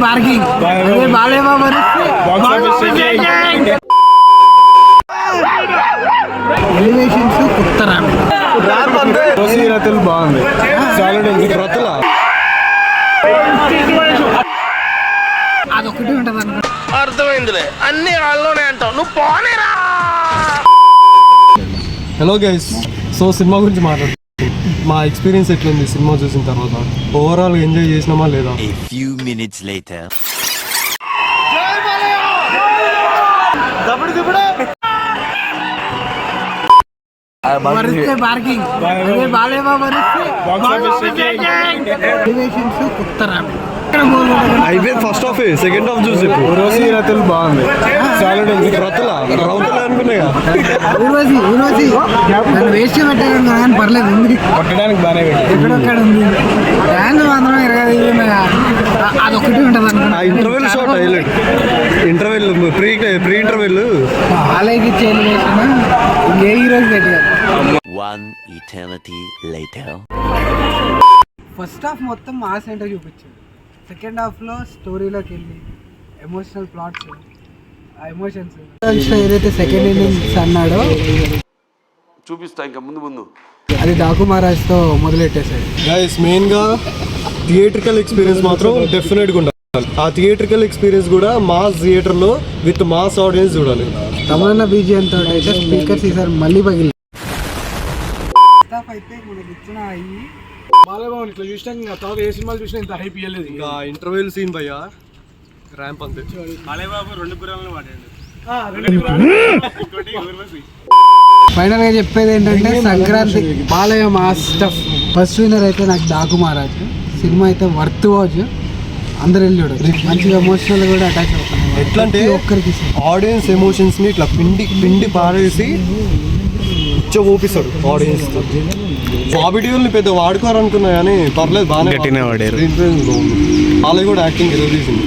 Parking బాలేమా elevations కొత్త rap అంటే రతులు బాగుంది. రతుల అదొకటి ఉంటది అనుకో. అర్థమైందిలే, అన్ని వాళ్ళలోనే అంటావు నువ్వు పోనేరా. హలో గైస్, సో సినిమా గురించి మాట్లాడుతున్నాం. మా ఎక్స్పీరియన్స్ ఎట్లుంది సినిమా చూసిన తర్వాత? ఓవరాల్ ఎంజాయ్ చేసినామా లేదా? A few minutes later. Parking బాలేమా ఎలివేషన్స్ కొత్త ర్యాప్ అయిపోయింది ఫస్ట్ హాఫ్. సెకండ్ హాఫ్ చూసి రతులు బాగుంది. రతుల రౌతులు అనుకున్నాయి నన్ను వేస్ట్ పెట్టాను కానీ పర్లేదు ఉంది, కొట్టడానికి బాగానే ఎక్కడొక్కడ ఉంది. డ్యాన్స్ మాత్రం అదొకటి ఉంటది అనుకున్నా. Interval shot highlight. Interval pre interval అలాగే ఇచ్చే ఎలివేషన్ ఇంకే హీరోస్ పెట్టారు. One eternity later. First half మొత్తం మా సెంటర్ చూపించాడు. సెకండ్ హాఫ్లో స్టోరీలోకి వెళ్ళి ఎమోషనల్ ప్లాట్స్, ఆ ఎమోషన్స్ ఏదైతే సెకండ్ ఇన్నింగ్స్ అన్నాడో చూపిస్తా ఇంకా ముందు అది డాకు మహారాజ్తో మొదలెట్టేశాడు. గైస్ మెయిన్గా థియేట్రికల్ ఎక్స్పీరియన్స్ మాత్రం డెఫినెట్గా ఉండాలి. ఆ థియేట్రికల్ ఎక్స్పీరియన్స్ కూడా మాస్ థియేటర్లో విత్ మాస్ ఆడియన్స్ చూడాలి. తమన్నా బీజిఎం తోటి అయితే స్పీకర్స్ ఈసారి మళ్ళీ పగిలి అయితే మనకి ఇచ్చిన అయ్యి బాలబాబు ఇట్లా చూసినా ఇంకా తర్వాత ఏ సినిమాలు చూసినా ఇంత హైప్ ఇవ్వలేదు. ఇంకా ఇంటర్వెల్ సీన్ భయ్యా ర్యాంప్ అంతే. బాలబాబు 2 గుర్రాలను వాడాడు. ఫైనల్ గా చెప్పేది ఏంటంటే Sankranti Balayya mass stuff. First winner అయితే నాకు డాకు మహారాజ్. సినిమా అయితే వర్త్ వాచ్. అందరు వెళ్ళాడు మంచిగా ఎమోషనల్ కూడా అటాచ్ అవుతుంది. ఎట్లా అంటే ఒక్కరికి ఆడియన్స్ ఎమోషన్స్ ని ఇట్లా పిండి పారేసి ఊపిస్తాడు ఆడియన్స్. బాబీ డియోల్ని పెద్ద వాడుకోరు అనుకున్నా కానీ పర్లేదు బాగానే వాడారు. వాళ్ళకి కూడా యాక్టింగ్ ఎదురు తీసింది.